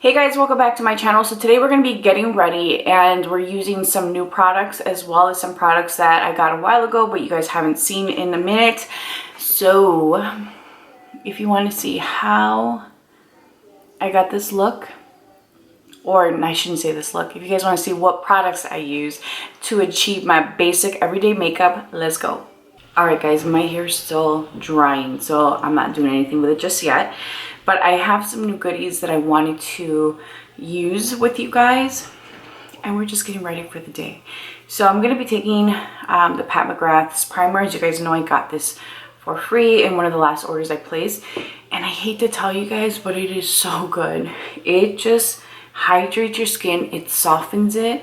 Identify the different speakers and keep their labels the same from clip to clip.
Speaker 1: Hey guys, welcome back to my channel. So today we're going to be getting ready and we're using some new products as well as some products that I got a while ago but you guys haven't seen in a minute. So if you want to see how I got this look, or I shouldn't say this look, if you guys want to see what products I use to achieve my basic everyday makeup, let's go. Alright guys, my hair's still drying, so I'm not doing anything with it just yet. But I have some new goodies that I wanted to use with you guys. And we're just getting ready for the day. So I'm going to be taking the Pat McGrath's primer. As you guys know, I got this for free in one of the last orders I placed. And I hate to tell you guys, but it is so good. It just hydrates your skin. It softens it.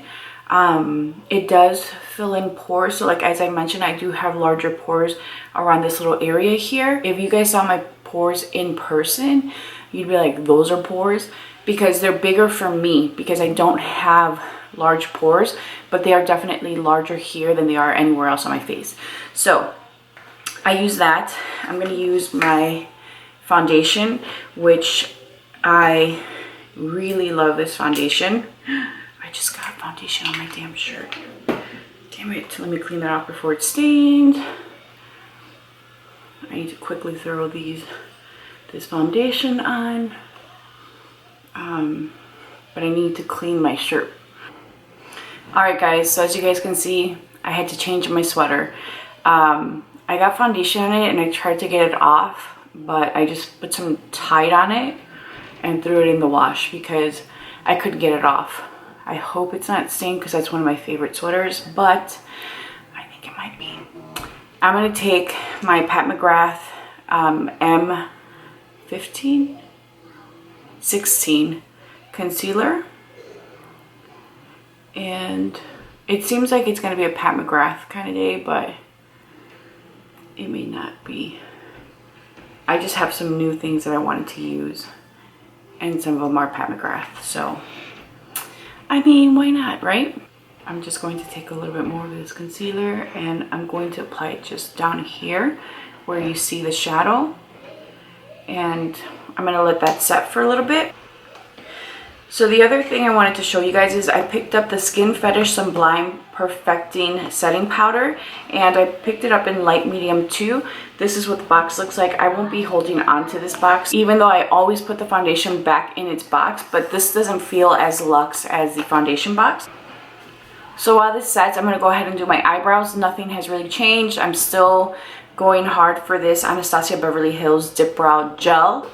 Speaker 1: It does fill in pores. So like as I mentioned, I do have larger pores around this little area here. If you guys saw my pores in person, you'd be like, those are pores, because they're bigger for me because I don't have large pores, but they are definitely larger here than they are anywhere else on my face. So I use that. I'm going to use my foundation, which I really love this foundation. I just got foundation on my damn shirt. Damn it. Let me clean that off before it's stained. I need to quickly throw this foundation on. But I need to clean my shirt. Alright guys, so as you guys can see, I had to change my sweater. I got foundation on it and I tried to get it off, but I just put some Tide on it and threw it in the wash because I couldn't get it off. I hope it's not stained because that's one of my favorite sweaters, but I think it might be. I'm going to take my Pat McGrath M16 concealer, and it seems like it's going to be a Pat McGrath kind of day, but it may not be. I just have some new things that I wanted to use, and some of them are Pat McGrath, so I mean, why not, right? I'm just going to take a little bit more of this concealer and I'm going to apply it just down here where you see the shadow. And I'm going to let that set for a little bit. So the other thing I wanted to show you guys is I picked up the Skin Fetish Sublime Perfecting Setting Powder. And I picked it up in light medium too. This is what the box looks like. I won't be holding on to this box, even though I always put the foundation back in its box. But this doesn't feel as luxe as the foundation box. So while this sets, I'm going to go ahead and do my eyebrows. Nothing has really changed. I'm still going hard for this Anastasia Beverly Hills Dip Brow Gel.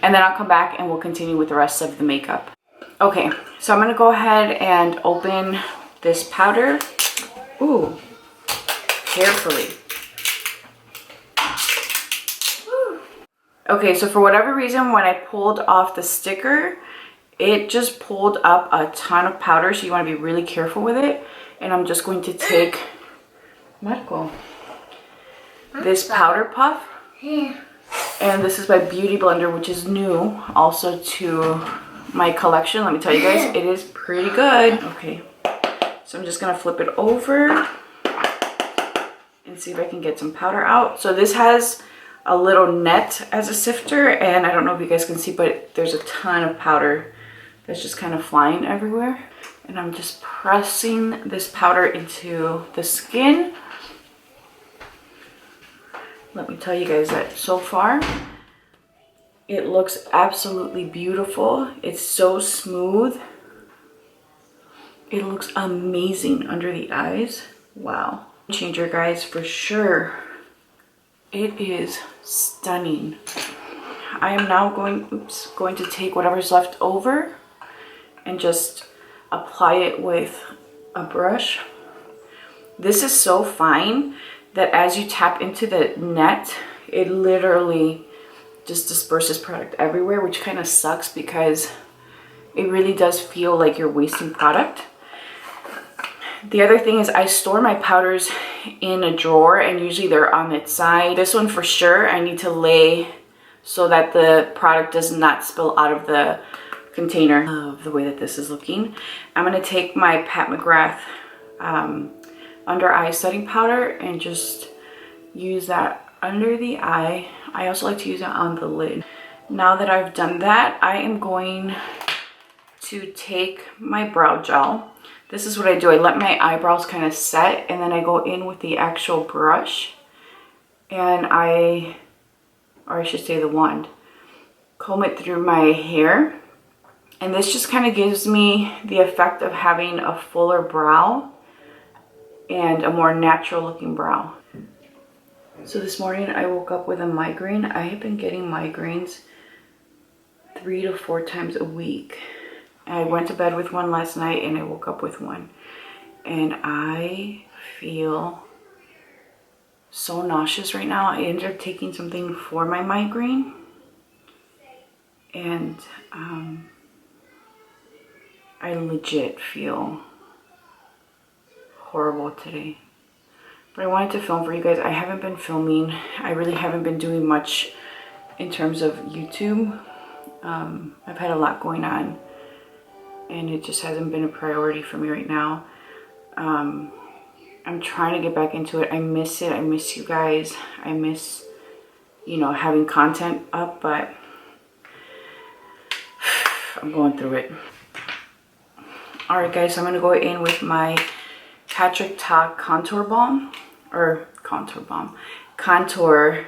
Speaker 1: And then I'll come back and we'll continue with the rest of the makeup. Okay, so I'm going to go ahead and open this powder. Ooh, carefully. Okay, so for whatever reason, when I pulled off the sticker, it just pulled up a ton of powder, so you want to be really careful with it. And I'm just going to take Marco, this powder puff. And this is by Beauty Blender, which is new also to my collection. Let me tell you guys, it is pretty good. Okay, so I'm just going to flip it over and see if I can get some powder out. So this has a little net as a sifter, and I don't know if you guys can see, but there's a ton of powder that's just kind of flying everywhere. And I'm just pressing this powder into the skin. Let me tell you guys that so far, it looks absolutely beautiful. It's so smooth. It looks amazing under the eyes. Wow. Changer, guys, for sure. It is stunning. I am now going to take whatever's left over and just apply it with a brush. This is so fine that as you tap into the net, it literally just disperses product everywhere, which kind of sucks because it really does feel like you're wasting product. The other thing is I store my powders in a drawer, and usually they're on its side. This one for sure I need to lay so that the product does not spill out of the container. Of the way that this is looking. I'm going to take my Pat McGrath under eye setting powder and just use that under the eye. I also like to use it on the lid. Now that I've done that, I am going to take my brow gel. This is what I do. I let my eyebrows kind of set, and then I go in with the actual brush, and or I should say the wand, comb it through my hair. And this just kind of gives me the effect of having a fuller brow and a more natural looking brow. So this morning I woke up with a migraine. I have been getting migraines 3 to 4 times a week. I went to bed with one last night and I woke up with one. And I feel so nauseous right now. I ended up taking something for my migraine. And I legit feel horrible today. But I wanted to film for you guys. I haven't been filming. I really haven't been doing much in terms of YouTube. I've had a lot going on, and it just hasn't been a priority for me right now. I'm trying to get back into it. I miss it. I miss you guys. I miss, you know, having content up, but I'm going through it. Alright guys, so I'm going to go in with my Patrick Ta contour balm, or contour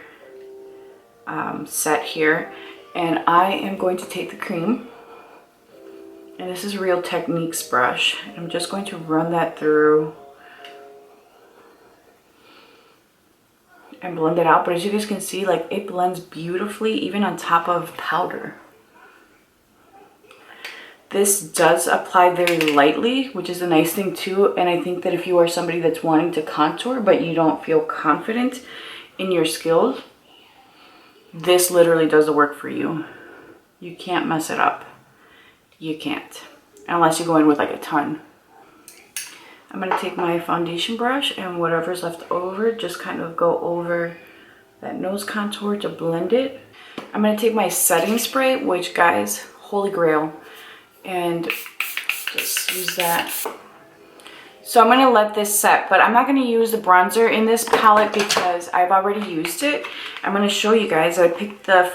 Speaker 1: set here. And I am going to take the cream, and this is Real Techniques brush. I'm just going to run that through and blend it out. But as you guys can see, like, it blends beautifully even on top of powder. This does apply very lightly, which is a nice thing too. And I think that if you are somebody that's wanting to contour but you don't feel confident in your skills, this literally does the work for you. You can't mess it up. You can't. Unless you go in with like a ton. I'm going to take my foundation brush and whatever's left over, just kind of go over that nose contour to blend it. I'm going to take my setting spray, which, guys, holy grail, and just use that. So I'm going to let this set, but I'm not going to use the bronzer in this palette because I've already used it. I'm going to show you guys. I picked the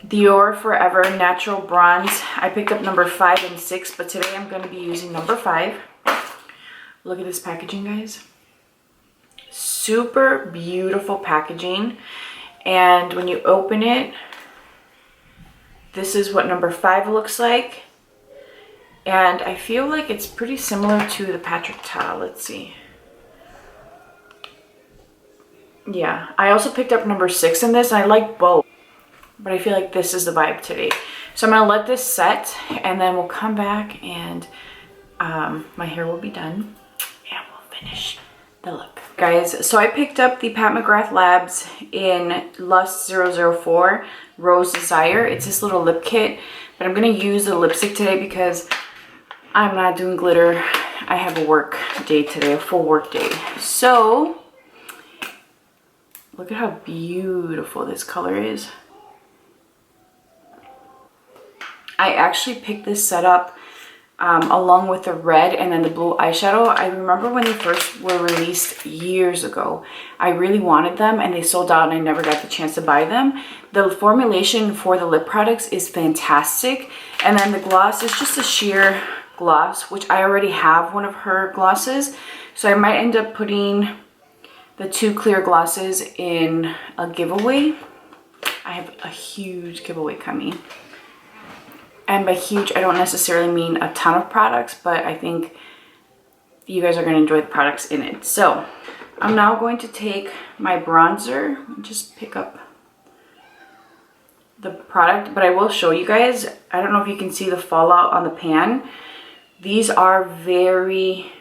Speaker 1: Dior Forever Natural Bronze. I picked up number 5 and 6, but today I'm going to be using number 5. Look at this packaging, guys. Super beautiful packaging. And when you open it, this is what number 5 looks like. And I feel like it's pretty similar to the Patrick Ta. Let's see. Yeah, I also picked up number 6 in this, and I like both. But I feel like this is the vibe today. So I'm going to let this set, and then we'll come back, and my hair will be done, and we'll finish the look. Guys, so I picked up the Pat McGrath Labs in Lust 004 Rose Desire. It's this little lip kit, but I'm going to use the lipstick today because I'm not doing glitter. I have a work day today, a full work day. So, look at how beautiful this color is. I actually picked this set up along with the red and then the blue eyeshadow. I remember when they first were released years ago. I really wanted them and they sold out and I never got the chance to buy them. The formulation for the lip products is fantastic. And then the gloss is just a sheer gloss, which I already have one of her glosses. So I might end up putting the 2 clear glosses in a giveaway. I have a huge giveaway coming. And by huge, I don't necessarily mean a ton of products, but I think you guys are going to enjoy the products in it. So I'm now going to take my bronzer and just pick up the product, but I will show you guys. I don't know if you can see the fallout on the pan. These are very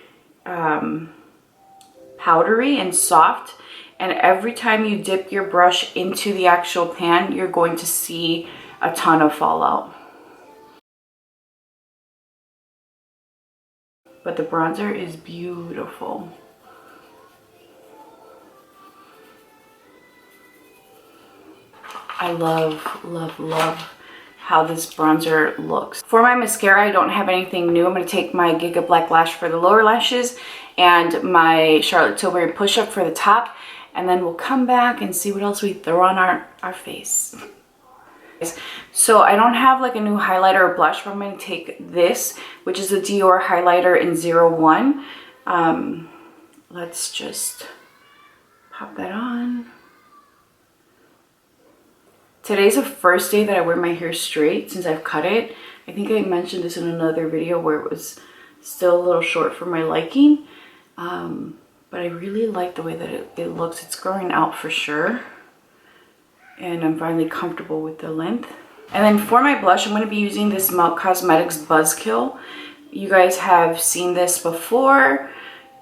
Speaker 1: powdery and soft, and every time you dip your brush into the actual pan, you're going to see a ton of fallout. But the bronzer is beautiful. I love, love, love how this bronzer looks. For my mascara, I don't have anything new. I'm going to take my Giga Black Lash for the lower lashes and my Charlotte Tilbury Push-Up for the top. And then we'll come back and see what else we throw on our face. So I don't have like a new highlighter or blush, but I'm going to take this, which is the Dior highlighter in 01. Let's just pop that on. Today's the first day that I wear my hair straight since I've cut it. I think I mentioned this in another video where it was still a little short for my liking. But I really like the way that it looks. It's growing out for sure. And I'm finally comfortable with the length. And then for my blush, I'm going to be using this Melt Cosmetics Buzzkill. You guys have seen this before,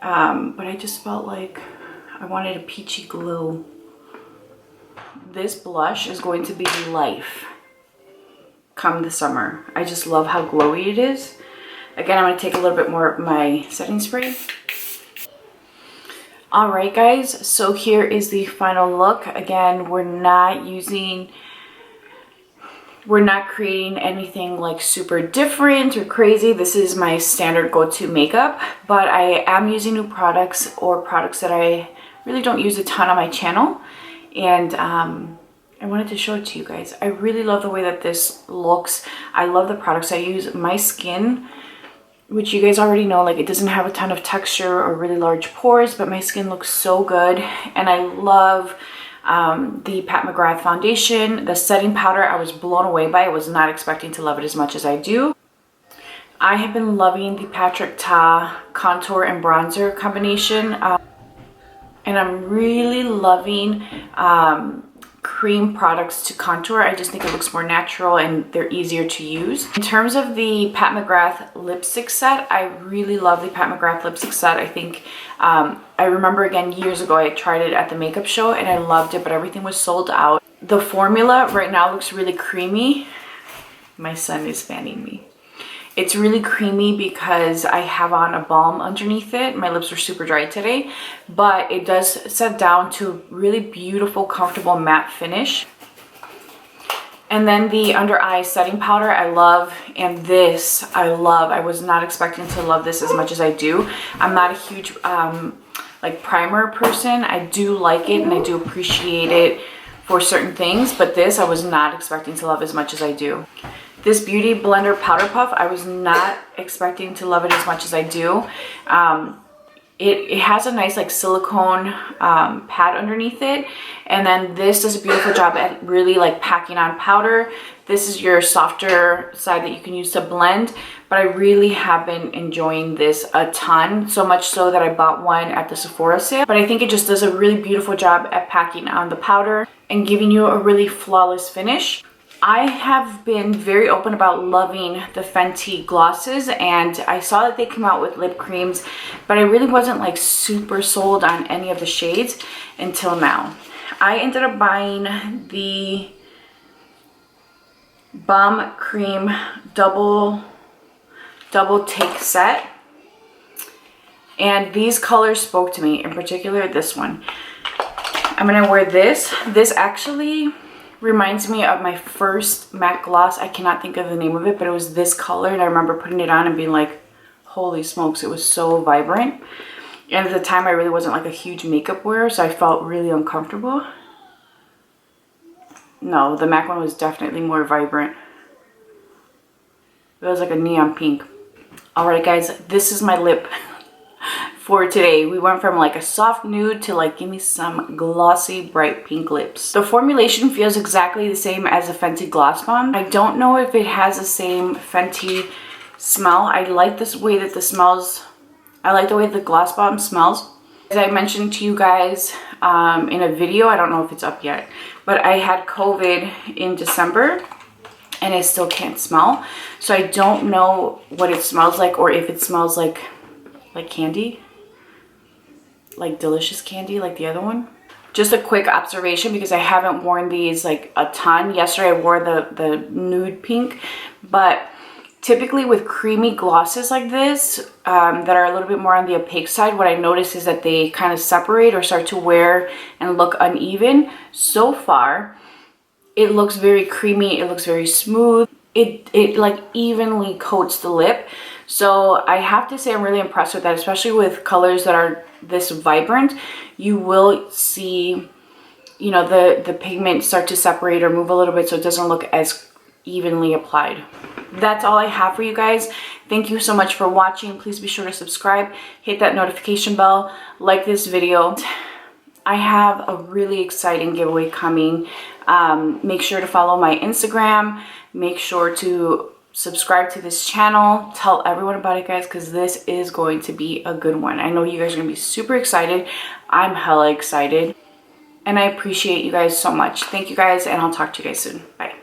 Speaker 1: but I just felt like I wanted a peachy glow. This blush is going to be life come the summer. I just love how glowy it is. Again, I'm going to take a little bit more of my setting spray. Alright guys, so here is the final look. Again, we're not creating anything like super different or crazy. This is my standard go-to makeup, but I am using new products or products that I really don't use a ton on my channel. And I wanted to show it to you guys. I really love the way that this looks. I love the products I use. My skin, which you guys already know, like it doesn't have a ton of texture or really large pores, but my skin looks so good. And I love the Pat McGrath foundation. The setting powder I was blown away by. I was not expecting to love it as much as I do. I have been loving the Patrick Ta contour and bronzer combination. And I'm really loving cream products to contour. I just think it looks more natural and they're easier to use. In terms of the Pat McGrath lipstick set, I really love the Pat McGrath lipstick set. I think I remember again years ago I tried it at the makeup show and I loved it, but everything was sold out. The formula right now looks really creamy. My son is fanning me. It's really creamy because I have on a balm underneath it. My lips were super dry today, but it does set down to a really beautiful, comfortable matte finish. And then the under eye setting powder I love, and this I love. I was not expecting to love this as much as I do. I'm not a huge like primer person. I do like it and I do appreciate it for certain things, but this I was not expecting to love as much as I do. This Beauty Blender Powder Puff, I was not expecting to love it as much as I do. It has a nice like silicone pad underneath it. And then this does a beautiful job at really like packing on powder. This is your softer side that you can use to blend. But I really have been enjoying this a ton. So much so that I bought one at the Sephora sale. But I think it just does a really beautiful job at packing on the powder and giving you a really flawless finish. I have been very open about loving the Fenty glosses, and I saw that they came out with lip creams, but I really wasn't like super sold on any of the shades until now. I ended up buying the Balm Cream double take set, and these colors spoke to me, in particular this one. I'm gonna wear this. This actually reminds me of my first matte gloss. I cannot think of the name of it, but it was this color, and I remember putting it on and being like, holy smokes, it was so vibrant. And at the time I really wasn't like a huge makeup wearer, so I felt really uncomfortable. No, the MAC one was definitely more vibrant. It was like a neon pink. Alright guys, this is my lip for today. We went from like a soft nude to like, give me some glossy bright pink lips. The formulation feels exactly the same as a Fenty Gloss Bomb. I don't know if it has the same Fenty smell. I like this way that the smells, I like the way the Gloss Bomb smells. As I mentioned to you guys in a video, I don't know if it's up yet, but I had COVID in December and I still can't smell. So I don't know what it smells like, or if it smells like candy, like delicious candy like the other one. Just a quick observation, because I haven't worn these like a ton. Yesterday I wore the nude pink, but typically with creamy glosses like this that are a little bit more on the opaque side, what I notice is that they kind of separate or start to wear and look uneven. So far it looks very creamy, it looks very smooth, it like evenly coats the lip. So I have to say I'm really impressed with that, especially with colors that are this vibrant. You will see you know, the pigment start to separate or move a little bit so it doesn't look as evenly applied. That's all I have for you guys. Thank you so much for watching. Please be sure to subscribe, hit that notification bell, like this video. I have a really exciting giveaway coming. Make sure to follow my Instagram. Make sure to subscribe to this channel. Tell everyone about it, guys, because this is going to be a good one. I know you guys are going to be super excited. I'm hella excited. And I appreciate you guys so much. Thank you guys, and I'll talk to you guys soon. Bye.